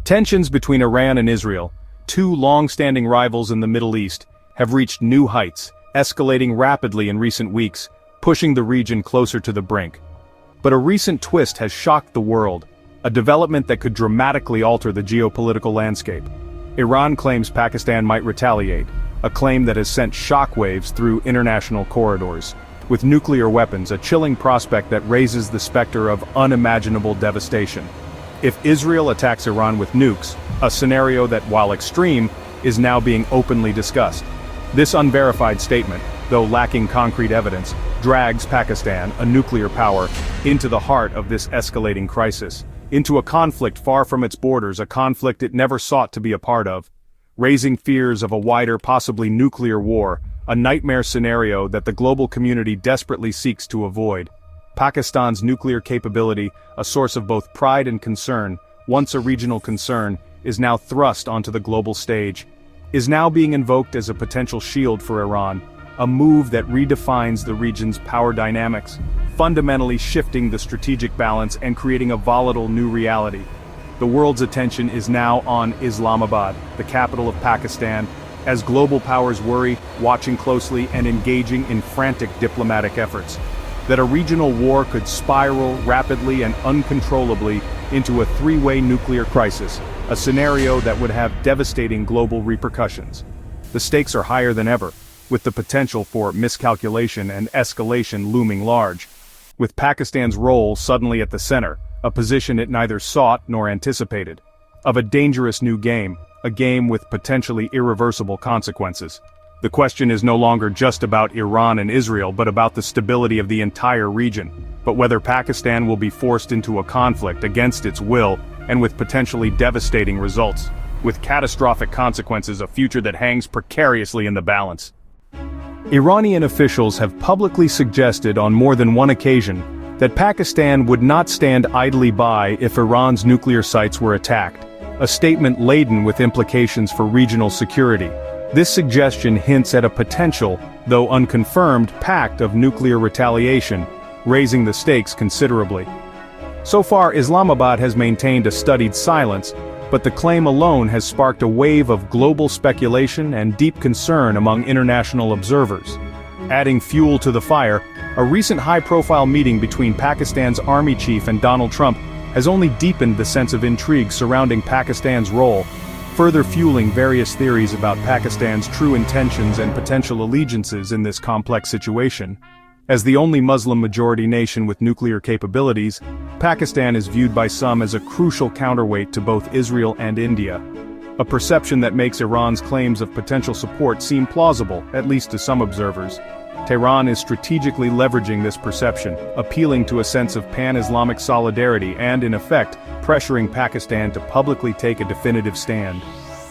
Tensions between Iran and Israel, two long-standing rivals in the Middle East, have reached new heights, escalating rapidly in recent weeks, pushing the region closer to the brink. But a recent twist has shocked the world, a development that could dramatically alter the geopolitical landscape. Iran claims Pakistan might retaliate, a claim that has sent shockwaves through international corridors. With nuclear weapons, a chilling prospect that raises the specter of unimaginable devastation. If Israel attacks Iran with nukes, a scenario that, while extreme, is now being openly discussed. This unverified statement, though lacking concrete evidence, drags Pakistan, a nuclear power, into the heart of this escalating crisis, into a conflict far from its borders, a conflict it never sought to be a part of, raising fears of a wider, possibly nuclear war, a nightmare scenario that the global community desperately seeks to avoid. Pakistan's nuclear capability, a source of both pride and concern, once a regional concern, is now thrust onto the global stage, is now being invoked as a potential shield for Iran, a move that redefines the region's power dynamics, fundamentally shifting the strategic balance and creating a volatile new reality. The world's attention is now on Islamabad, the capital of Pakistan, as global powers worry, watching closely and engaging in frantic diplomatic efforts. That a regional war could spiral rapidly and uncontrollably into a three-way nuclear crisis, a scenario that would have devastating global repercussions. The stakes are higher than ever, with the potential for miscalculation and escalation looming large. With Pakistan's role suddenly at the center, a position it neither sought nor anticipated. Of a dangerous new game, a game with potentially irreversible consequences. The question is no longer just about Iran and Israel but about the stability of the entire region, but whether Pakistan will be forced into a conflict against its will and with potentially devastating results, with catastrophic consequences, a future that hangs precariously in the balance. Iranian officials have publicly suggested on more than one occasion that Pakistan would not stand idly by if Iran's nuclear sites were attacked, a statement laden with implications for regional security. This suggestion hints at a potential, though unconfirmed, pact of nuclear retaliation, raising the stakes considerably. So far, Islamabad has maintained a studied silence, but the claim alone has sparked a wave of global speculation and deep concern among international observers. Adding fuel to the fire, a recent high-profile meeting between Pakistan's army chief and Donald Trump has only deepened the sense of intrigue surrounding Pakistan's role, further fueling various theories about Pakistan's true intentions and potential allegiances in this complex situation. As the only Muslim-majority nation with nuclear capabilities, Pakistan is viewed by some as a crucial counterweight to both Israel and India. A perception that makes Iran's claims of potential support seem plausible, at least to some observers. Tehran is strategically leveraging this perception, appealing to a sense of pan-Islamic solidarity and, in effect, pressuring Pakistan to publicly take a definitive stand.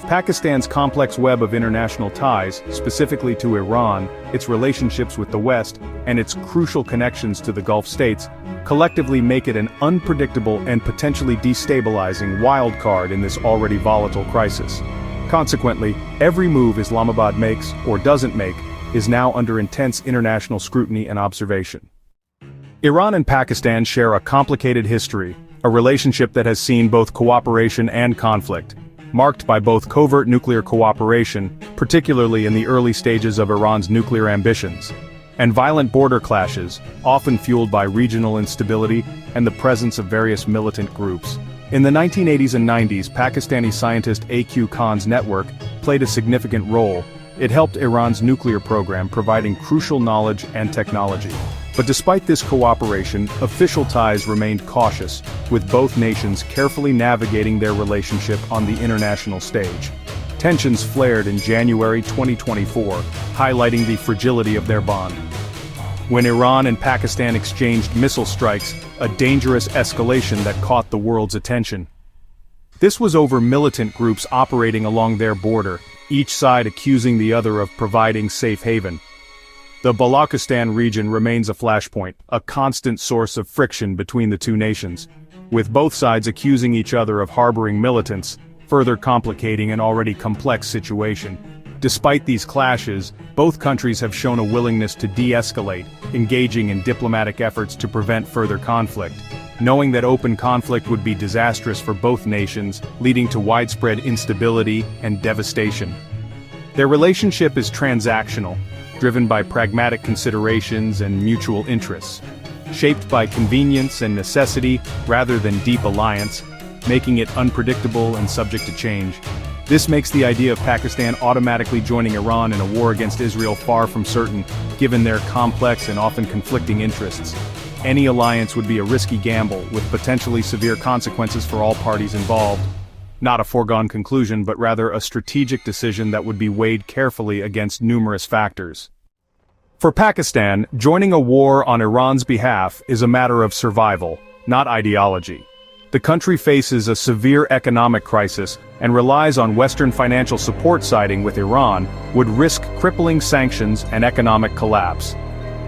Pakistan's complex web of international ties, specifically to Iran, its relationships with the West, and its crucial connections to the Gulf states, collectively make it an unpredictable and potentially destabilizing wild card in this already volatile crisis. Consequently, every move Islamabad makes, or doesn't make, is now under intense international scrutiny and observation. Iran and Pakistan share a complicated history, a relationship that has seen both cooperation and conflict, marked by both covert nuclear cooperation, particularly in the early stages of Iran's nuclear ambitions, and violent border clashes, often fueled by regional instability and the presence of various militant groups. In the 1980s and 90s, Pakistani scientist A.Q. Khan's network played a significant role. It helped Iran's nuclear program, providing crucial knowledge and technology. But despite this cooperation, official ties remained cautious, with both nations carefully navigating their relationship on the international stage. Tensions flared in January 2024, highlighting the fragility of their bond. When Iran and Pakistan exchanged missile strikes, a dangerous escalation that caught the world's attention. This was over militant groups operating along their border, each side accusing the other of providing safe haven. The Balochistan region remains a flashpoint, a constant source of friction between the two nations, with both sides accusing each other of harboring militants, further complicating an already complex situation. Despite these clashes, both countries have shown a willingness to de-escalate, engaging in diplomatic efforts to prevent further conflict. knowing that open conflict would be disastrous for both nations, leading to widespread instability and devastation. Their relationship is transactional, driven by pragmatic considerations and mutual interests, shaped by convenience and necessity rather than deep alliance, making it unpredictable and subject to change. This makes the idea of Pakistan automatically joining Iran in a war against Israel far from certain, given their complex and often conflicting interests. Any alliance would be a risky gamble, with potentially severe consequences for all parties involved. Not a foregone conclusion, but rather a strategic decision that would be weighed carefully against numerous factors. For Pakistan, joining a war on Iran's behalf is a matter of survival, not ideology. The country faces a severe economic crisis and relies on Western financial support. Siding with Iran would risk crippling sanctions and economic collapse.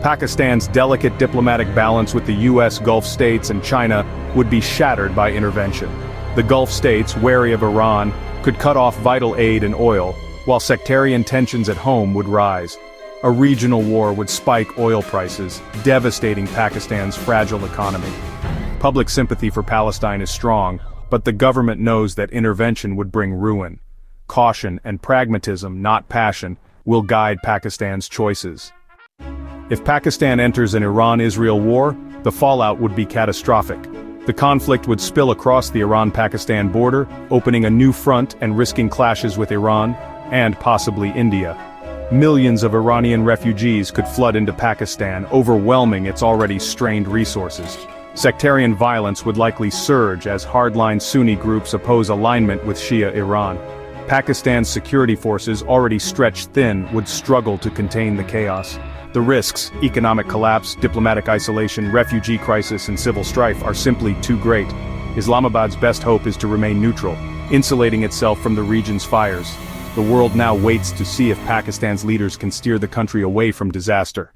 Pakistan's delicate diplomatic balance with the US Gulf states and China would be shattered by intervention. The Gulf states, wary of Iran, could cut off vital aid and oil, while sectarian tensions at home would rise. A regional war would spike oil prices, devastating Pakistan's fragile economy. Public sympathy for Palestine is strong, but the government knows that intervention would bring ruin. Caution and pragmatism, not passion, will guide Pakistan's choices. If Pakistan enters an Iran-Israel war, the fallout would be catastrophic. The conflict would spill across the Iran-Pakistan border, opening a new front and risking clashes with Iran, and possibly India. Millions of Iranian refugees could flood into Pakistan, overwhelming its already strained resources. Sectarian violence would likely surge as hardline Sunni groups oppose alignment with Shia Iran. Pakistan's security forces, already stretched thin, would struggle to contain the chaos. The risks, economic collapse, diplomatic isolation, refugee crisis, and civil strife are simply too great. Islamabad's best hope is to remain neutral, insulating itself from the region's fires. The world now waits to see if Pakistan's leaders can steer the country away from disaster.